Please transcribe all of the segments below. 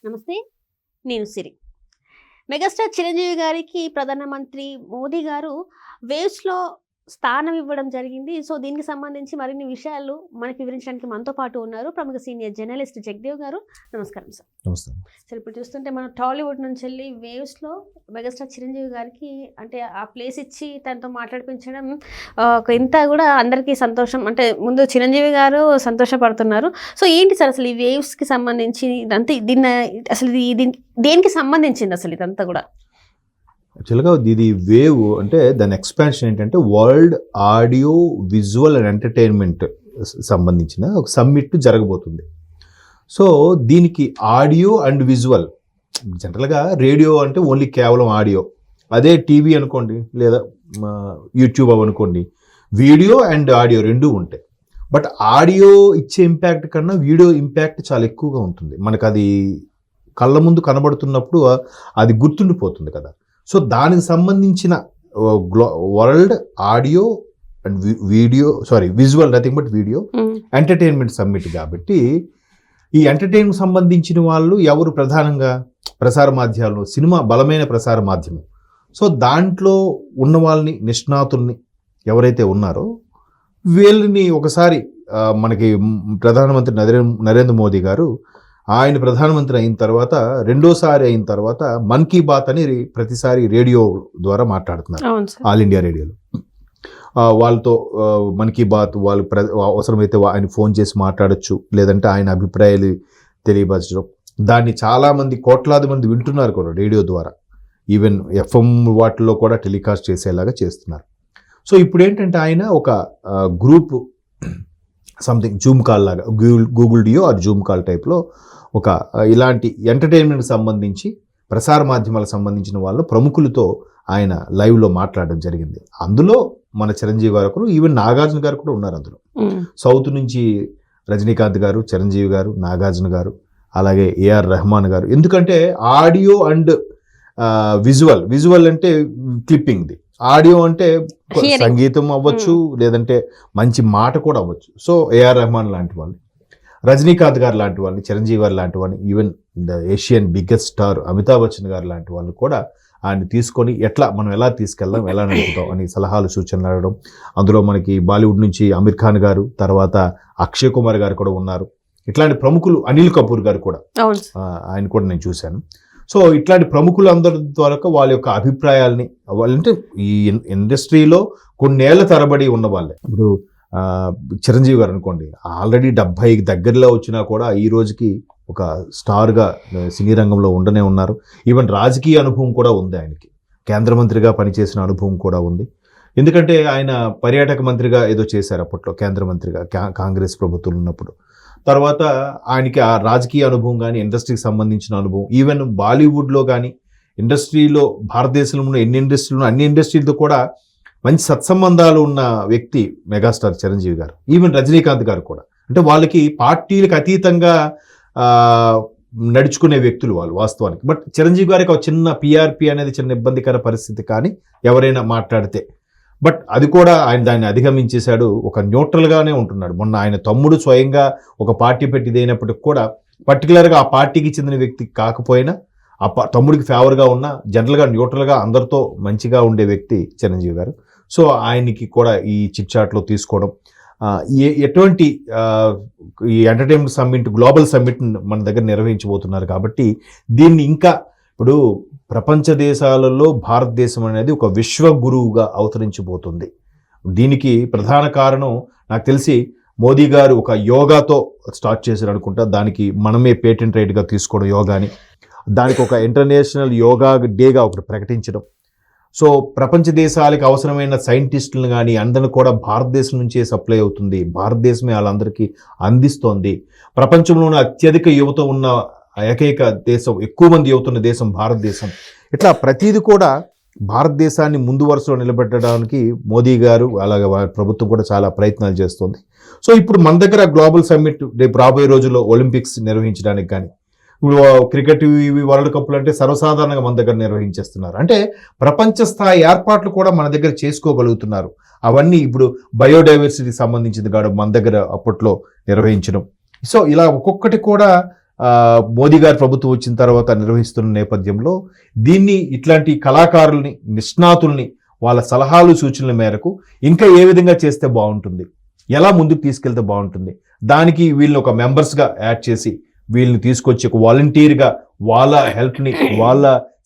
నమస్తే. నేను సిరి. మెగాస్టార్ చిరంజీవి గారికి ప్రధానమంత్రి మోదీ గారు వేవ్స్‌లో స్థానం ఇవ్వడం జరిగింది. సో, దీనికి సంబంధించి మరిన్ని విషయాలు మనకి వివరించడానికి మనతో పాటు ఉన్నారు ప్రముఖ సీనియర్ జర్నలిస్ట్ జగదేవ్ గారు. నమస్కారం సార్. నమస్తే. సార్, ఇప్పుడు చూస్తుంటే మన టాలీవుడ్ నుంచెళ్ళి వేవ్స్‌లో మెగాస్టార్ చిరంజీవి గారికి అంటే ఆ ప్లేస్ ఇచ్చి తనతో మాట్లాడిపించడం ఒక ఇంత కూడా అందరికీ సంతోషం. అంటే ముందు చిరంజీవి గారు సంతోషపడుతున్నారు. సో, ఏంటి సార్ అసలు ఈ వేవ్స్‌కి సంబంధించి ఇదంతా అసలు ఇది దేనికి సంబంధించింది అసలు ఇదంతా కూడా? యాక్చువల్గా ఇది వేవ్ అంటే దాని ఎక్స్పాన్షన్ ఏంటంటే world audio visual and entertainment సంబంధించిన ఒక సమ్మిట్ జరగబోతుంది. సో దీనికి ఆడియో అండ్ విజువల్, జనరల్గా రేడియో అంటే ఓన్లీ కేవలం ఆడియో, అదే టీవీ అనుకోండి లేదా యూట్యూబ్ అనుకోండి వీడియో అండ్ ఆడియో రెండూ ఉంటాయి. బట్ ఆడియో ఇచ్చే ఇంపాక్ట్ కన్నా వీడియో ఇంపాక్ట్ చాలా ఎక్కువగా ఉంటుంది. మనకు అది కళ్ళ ముందు కనబడుతున్నప్పుడు అది గుర్తుండిపోతుంది కదా. సో దానికి సంబంధించిన world audio and visual nothing but video entertainment summit కాబట్టి ఈ ఎంటర్టైన్మెంట్ సంబంధించిన వాళ్ళు ఎవరు ప్రధానంగా ప్రసార మాధ్యమాలు, సినిమా బలమైన ప్రసార మాధ్యమం. సో దాంట్లో ఉన్న వాళ్ళని, నిష్ణాతుల్ని ఎవరైతే ఉన్నారో వీళ్ళని ఒకసారి మనకి ప్రధానమంత్రి నరేంద్ర మోదీ గారు ఆయన ప్రధానమంత్రి అయిన తర్వాత రెండోసారి అయిన తర్వాత మన్ కీ బాత్ అని ప్రతిసారి రేడియో ద్వారా మాట్లాడుతున్నారు, ఆల్ ఇండియా రేడియోలో. వాళ్ళతో మన్ కీ బాత్ వాళ్ళు అవసరమైతే ఆయన ఫోన్ చేసి మాట్లాడచ్చు, లేదంటే ఆయన అభిప్రాయాలు తెలియపరచడం. దాన్ని చాలామంది కోట్లాది మంది వింటున్నారు కూడా రేడియో ద్వారా, ఈవెన్ ఎఫ్ఎం వాటిల్లో కూడా టెలికాస్ట్ చేసేలాగా చేస్తున్నారు. సో ఇప్పుడు ఏంటంటే ఆయన ఒక గ్రూప్ సంథింగ్ జూమ్ కాల్ లాగా, Google Duo or zoom call టైప్లో ఒక ఇలాంటి ఎంటర్టైన్మెంట్కి సంబంధించి ప్రసార మాధ్యమాలకు సంబంధించిన వాళ్ళు ప్రముఖులతో ఆయన లైవ్లో మాట్లాడడం జరిగింది. అందులో మన చిరంజీవి గారు ఒకరు, ఈవెన్ నాగార్జున గారు కూడా ఉన్నారు అందులో. సౌత్ నుంచి రజనీకాంత్ గారు, చిరంజీవి గారు, నాగార్జున గారు, అలాగే ఏఆర్ రెహమాన్ గారు. ఎందుకంటే ఆడియో అండ్ విజువల్ అంటే క్లిప్పింగ్ది, ఆడియో అంటే సంగీతం అవ్వచ్చు, లేదంటే మంచి మాట కూడా అవ్వచ్చు. సో ఏఆర్ రెహమాన్ లాంటి వాళ్ళు, రజనీకాంత్ గారు లాంటి వాళ్ళు, చిరంజీవి గారు లాంటి వాళ్ళు, even the Asian biggest star Amitabh Bachchan గారు లాంటి వాళ్ళు కూడా ఆయన తీసుకొని మనం ఎలా తీసుకెళ్దాం, ఎలా నడుపుతాం అని సలహాలు సూచనలు అడగడం. అందులో మనకి బాలీవుడ్ నుంచి అమీర్ ఖాన్ గారు, తర్వాత అక్షయ్ కుమార్ గారు కూడా ఉన్నారు. ఇట్లాంటి ప్రముఖులు, అనిల్ కపూర్ గారు కూడా, ఆయన కూడా నేను చూశాను. సో ఇట్లాంటి ప్రముఖులందరి ద్వారా వాళ్ళ యొక్క అభిప్రాయాల్ని, వాళ్ళంటే ఈ ఇండస్ట్రీలో కొన్నేళ్ల తరబడి ఉన్న వాళ్ళే. ఇప్పుడు చిరంజీవి గారు అనుకోండి, ఆల్రెడీ 70 దగ్గరలో వచ్చినా కూడా ఈ రోజుకి ఒక స్టార్గా సినీ రంగంలో ఉండనే ఉన్నారు. ఈవెన్ రాజకీయ అనుభవం కూడా ఉంది ఆయనకి, కేంద్ర మంత్రిగా పనిచేసిన అనుభవం కూడా ఉంది. ఎందుకంటే ఆయన పర్యాటక మంత్రిగా ఏదో చేశారు అప్పట్లో, కేంద్ర మంత్రిగా కాంగ్రెస్ ప్రభుత్వం ఉన్నప్పుడు. తర్వాత ఆయనకి ఆ రాజకీయ అనుభవం కానీ, ఇండస్ట్రీకి సంబంధించిన అనుభవం, ఈవెన్ బాలీవుడ్లో కానీ ఇండస్ట్రీలో, భారతదేశంలో ఉన్న అన్ని ఇండస్ట్రీలతో కూడా మంచి సత్సంబంధాలు ఉన్న వ్యక్తి మెగాస్టార్ చిరంజీవి గారు. ఈవెన్ రజనీకాంత్ గారు కూడా, అంటే వాళ్ళకి పార్టీలకు అతీతంగా నడుచుకునే వ్యక్తులు వాళ్ళు వాస్తవానికి. బట్ చిరంజీవి గారికి ఒక చిన్న పిఆర్పి అనేది చిన్న ఇబ్బందికర పరిస్థితి కానీ ఎవరైనా మాట్లాడితే, బట్ అది కూడా ఆయన దాన్ని అధిగమించేశాడు. ఒక న్యూట్రల్గానే ఉంటున్నాడు. మొన్న ఆయన తమ్ముడు స్వయంగా ఒక పార్టీ పెట్టిదైనప్పటికి కూడా పర్టికులర్గా ఆ పార్టీకి చెందిన వ్యక్తి కాకపోయినా, ఆ తమ్ముడికి ఫేవర్గా ఉన్న, జనరల్గా న్యూట్రల్గా అందరితో మంచిగా ఉండే వ్యక్తి చిరంజీవి గారు. సో ఆయనకి కూడా ఈ చిట్చాట్లో తీసుకోవడం, ఎటువంటి ఈ ఎంటర్టైన్మెంట్ సమ్మిట్, గ్లోబల్ సమ్మిట్ మన దగ్గర నిర్వహించబోతున్నారు. కాబట్టి దీన్ని ఇంకా ఇప్పుడు ప్రపంచ దేశాలలో భారతదేశం అనేది ఒక విశ్వగురువుగా అవతరించబోతుంది. దీనికి ప్రధాన కారణం నాకు తెలిసి మోదీ గారు ఒక యోగాతో స్టార్ట్ చేశారు అనుకుంటా. దానికి మనమే పేటెంట్ రైట్గా తీసుకోవడం యోగాని, దానికి ఒక ఇంటర్నేషనల్ యోగా డేగా ఒకటి ప్రకటించడం. సో ప్రపంచ దేశాలకు అవసరమైన సైంటిస్టులను కానీ అందరిని కూడా భారతదేశం నుంచే సప్లై అవుతుంది, భారతదేశమే వాళ్ళందరికీ అందిస్తోంది. ప్రపంచంలోనే అత్యధిక యువత ఉన్న ఏకైక దేశం, ఎక్కువ మంది యువత ఉన్న దేశం భారతదేశం. ఇట్లా ప్రతిదీ కూడా భారతదేశాన్ని ముందు వరుసలో నిలబెట్టడానికి మోదీ గారు అలాగే ప్రభుత్వం కూడా చాలా ప్రయత్నాలు చేస్తుంది. సో ఇప్పుడు మన దగ్గర గ్లోబల్ సమ్మిట్, రేపు రాబోయే రోజుల్లో ఒలింపిక్స్ నిర్వహించడానికి కానీ, ఇప్పుడు క్రికెట్ వరల్డ్ కప్లు అంటే సర్వసాధారణంగా మన దగ్గర నిర్వహించేస్తున్నారు. అంటే ప్రపంచ స్థాయి ఏర్పాట్లు కూడా మన దగ్గర చేసుకోగలుగుతున్నారు. అవన్నీ ఇప్పుడు బయోడైవర్సిటీకి సంబంధించింది కాదు మన దగ్గర అప్పట్లో నిర్వహించడం. సో ఇలా ఒక్కొక్కటి కూడా మోదీ గారి ప్రభుత్వం వచ్చిన తర్వాత నిర్వహిస్తున్న నేపథ్యంలో దీన్ని ఇట్లాంటి కళాకారుల్ని, నిష్ణాతుల్ని వాళ్ళ సలహాలు సూచనల మేరకు ఇంకా ఏ విధంగా చేస్తే బాగుంటుంది, ఎలా ముందుకు తీసుకెళ్తే బాగుంటుంది, దానికి వీళ్ళని ఒక మెంబర్స్గా యాడ్ చేసి వీళ్ళని తీసుకొచ్చి ఒక వాలంటీర్గా వాళ్ళ హెల్ప్ని, వాళ్ళ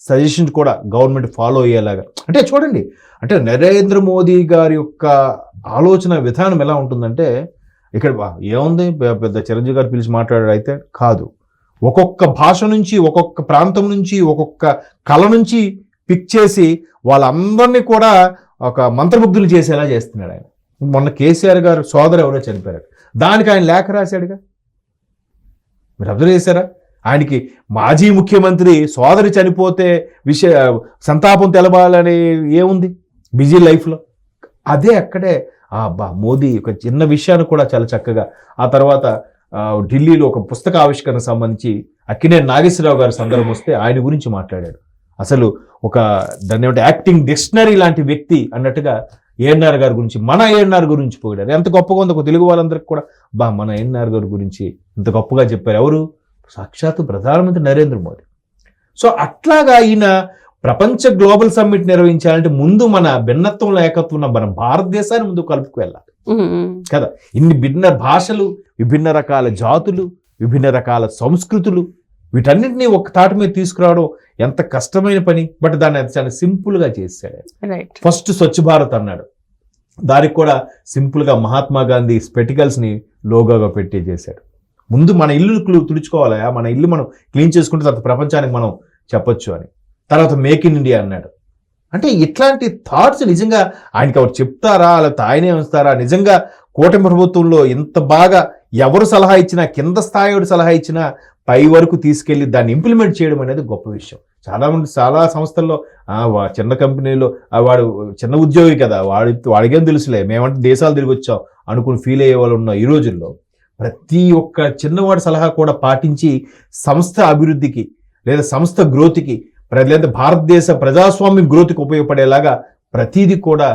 సజెషన్స్ కూడా గవర్నమెంట్ ఫాలో అయ్యేలాగా. అంటే చూడండి, అంటే నరేంద్ర మోదీ గారి యొక్క ఆలోచన విధానం ఎలా ఉంటుందంటే, ఇక్కడ ఏముంది పెద్ద చిరంజీవి గారు పిలిచి మాట్లాడాడు అయితే కాదు, ఒక్కొక్క భాష నుంచి, ఒక్కొక్క ప్రాంతం నుంచి, ఒక్కొక్క కళ నుంచి పిక్ చేసి వాళ్ళందరినీ కూడా ఒక మంత్రముగ్ధులు చేసేలా చేస్తున్నాడు ఆయన. మొన్న కేసీఆర్ గారు సోదరు ఎవరో చనిపోయారు, దానికి ఆయన లేఖ రాశాడుగా, మీరు అబ్జర్వ్ చేశారా? ఆయనకి మాజీ ముఖ్యమంత్రి సోదరి చనిపోతే సంతాపం తెలపాలని ఏముంది బిజీ లైఫ్లో? అదే అక్కడే మోదీ ఒక చిన్న విషయాన్ని కూడా చాలా చక్కగా, ఆ తర్వాత ఢిల్లీలో ఒక పుస్తక ఆవిష్కరణకు సంబంధించి అక్కినేని నాగేశ్వరరావు గారి సందర్భం వస్తే ఆయన గురించి మాట్లాడాడు. అసలు ఒక దాన్ని ఏమంటే యాక్టింగ్ డిక్షనరీ లాంటి వ్యక్తి అన్నట్టుగా ఏఎన్ఆర్ గారి గురించి, మన ఏఎన్ఆర్ గురించి పోయాడు. ఎంత గొప్పగా ఉంది, ఒక తెలుగు వాళ్ళందరికీ కూడా మన ఏఎన్ఆర్ గారి గురించి ఇంత గొప్పగా చెప్పారు. ఎవరు? సాక్షాత్తు ప్రధానమంత్రి నరేంద్ర మోదీ. సో అట్లాగా ఈయన ప్రపంచ గ్లోబల్ సమ్మిట్ నిర్వహించాలంటే ముందు మన భిన్నత్వంలో ఏకత్వం ఉన్న మన భారతదేశాన్ని ముందు కలుపుకు వెళ్ళాలి కదా. ఇన్ని భిన్న భాషలు, విభిన్న రకాల జాతులు, విభిన్న రకాల సంస్కృతులు, వీటన్నిటినీ ఒక తాటి మీద తీసుకురావడం ఎంత కష్టమైన పని. బట్ దాన్ని చాలా సింపుల్గా చేశాడు. ఫస్ట్ స్వచ్ఛ భారత్ అన్నాడు, దానికి కూడా సింపుల్గా మహాత్మా గాంధీ స్పెటికల్స్ని లోగోగా పెట్టి చేశాడు. ముందు మన ఇల్లు తుడుచుకోవాలి, మన ఇల్లు మనం క్లీన్ చేసుకుంటే తర్వాత ప్రపంచానికి మనం చెప్పొచ్చు అని. తర్వాత మేక్ ఇన్ ఇండియా అన్నాడు. అంటే ఇట్లాంటి థాట్స్ నిజంగా ఆయనకి ఎవరు చెప్తారా, లేకపోతే ఆయనే ఉంచుతారా? నిజంగా కూటమి ప్రభుత్వంలో ఇంత బాగా ఎవరు సలహా ఇచ్చినా, కింద స్థాయి సలహా ఇచ్చినా పై వరకు తీసుకెళ్లి దాన్ని ఇంప్లిమెంట్ చేయడం అనేది గొప్ప విషయం. చాలామంది చాలా సంస్థల్లో చిన్న కంపెనీలో వాడు చిన్న ఉద్యోగి కదా, వాడికేం తెలుసులే, మేమంటే దేశాలు తిరిగి వచ్చాం అనుకుని ఫీల్ అయ్యే వాళ్ళు ఉన్న ఈ రోజుల్లో ప్రతి ఒక్క చిన్నవాడి సలహా కూడా పాటించి సంస్థ అభివృద్ధికి లేదా సంస్థ గ్రోత్కి లేదా భారతదేశ ప్రజాస్వామ్య గ్రోత్కి ఉపయోగపడేలాగా ప్రతిదీ కూడా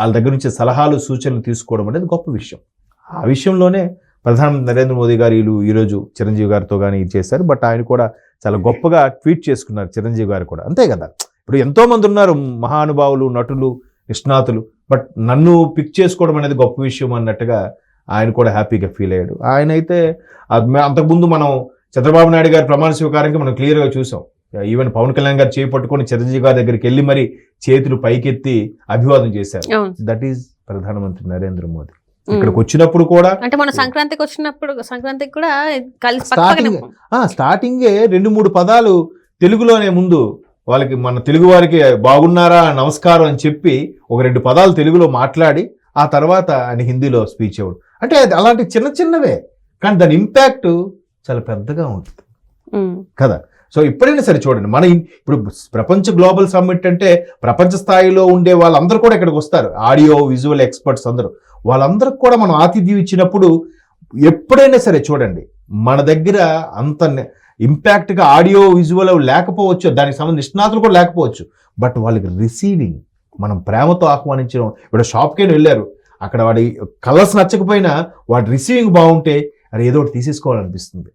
వాళ్ళ దగ్గర నుంచి సలహాలు సూచనలు తీసుకోవడం అనేది గొప్ప విషయం. ఆ విషయంలోనే ప్రధానమంత్రి నరేంద్ర మోదీ గారు ఈరోజు చిరంజీవి గారితో కానీ ఇది చేశారు. బట్ ఆయన కూడా చాలా గొప్పగా ట్వీట్ చేసుకున్నారు చిరంజీవి గారు కూడా. అంతే కదా, ఇప్పుడు ఎంతోమంది ఉన్నారు మహానుభావులు, నటులు, నిష్ణాతులు, బట్ నన్ను పిక్ చేసుకోవడం అనేది గొప్ప విషయం అన్నట్టుగా ఆయన కూడా హ్యాపీగా ఫీల్ అయ్యాడు. ఆయన అయితే అంతకుముందు మనం చంద్రబాబు నాయుడు గారి ప్రమాణ స్వీకారానికి మనం క్లియర్గా చూసాం. ఈవెన్ పవన్ కళ్యాణ్ గారు చేపట్టుకొని చిరంజీవి గారి దగ్గరికి వెళ్ళి మరి చేతులు పైకెత్తి అభివాదం చేశారు. దట్ ఈజ్ ప్రధానమంత్రి నరేంద్ర మోదీ. ఇక్కడికి వచ్చినప్పుడు కూడా, అంటే మన సంక్రాంతికి కూడా స్టార్టింగే 2-3 పదాలు తెలుగులోనే ముందు వాళ్ళకి, మన తెలుగు వారికి బాగున్నారా, నమస్కారం అని చెప్పి ఒక 2 పదాలు తెలుగులో మాట్లాడి ఆ తర్వాత ఆయన హిందీలో స్పీచ్ ఇవ్వడు. అంటే అలాంటి చిన్న చిన్నవే కానీ దాని ఇంపాక్ట్ చాలా పెద్దగా ఉంటుంది కదా. సో ఎప్పుడైనా సరే చూడండి, మన ఇప్పుడు ప్రపంచ గ్లోబల్ సమ్మిట్ అంటే ప్రపంచ స్థాయిలో ఉండే వాళ్ళందరూ కూడా ఇక్కడికి వస్తారు. ఆడియో విజువల్ ఎక్స్పర్ట్స్ అందరూ, వాళ్ళందరికీ కూడా మనం ఆతిథ్యం ఇచ్చినప్పుడు ఎప్పుడైనా సరే చూడండి, మన దగ్గర అంత ఇంపాక్ట్గా ఆడియో విజువల్ లేకపోవచ్చు, దానికి సంబంధించిన నిష్ణాతులు కూడా లేకపోవచ్చు, బట్ వాళ్ళకి రిసీవింగ్, మనం ప్రేమతో ఆహ్వానించడం. ఇప్పుడు షాప్కి వెళ్ళారు, అక్కడ వాడి కలర్స్ నచ్చకపోయినా వాడి రిసీవింగ్ బాగుంటే అది ఏదో ఒకటి తీసేసుకోవాలనిపిస్తుంది,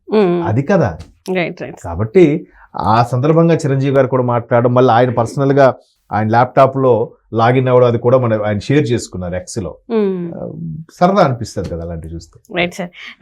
అది కదా. కాబట్టి ఆ సందర్భంగా చిరంజీవి గారు కూడా మాట్లాడడం, మళ్ళీ ఆయన పర్సనల్గా ఆయన ల్యాప్టాప్లో లాగిన్ అవ్వడం, అది కూడా ఆయన షేర్ చేసుకున్నారు ఎక్స్లో. సరదా అనిపిస్తుంది కదా అలాంటివి చూస్తే.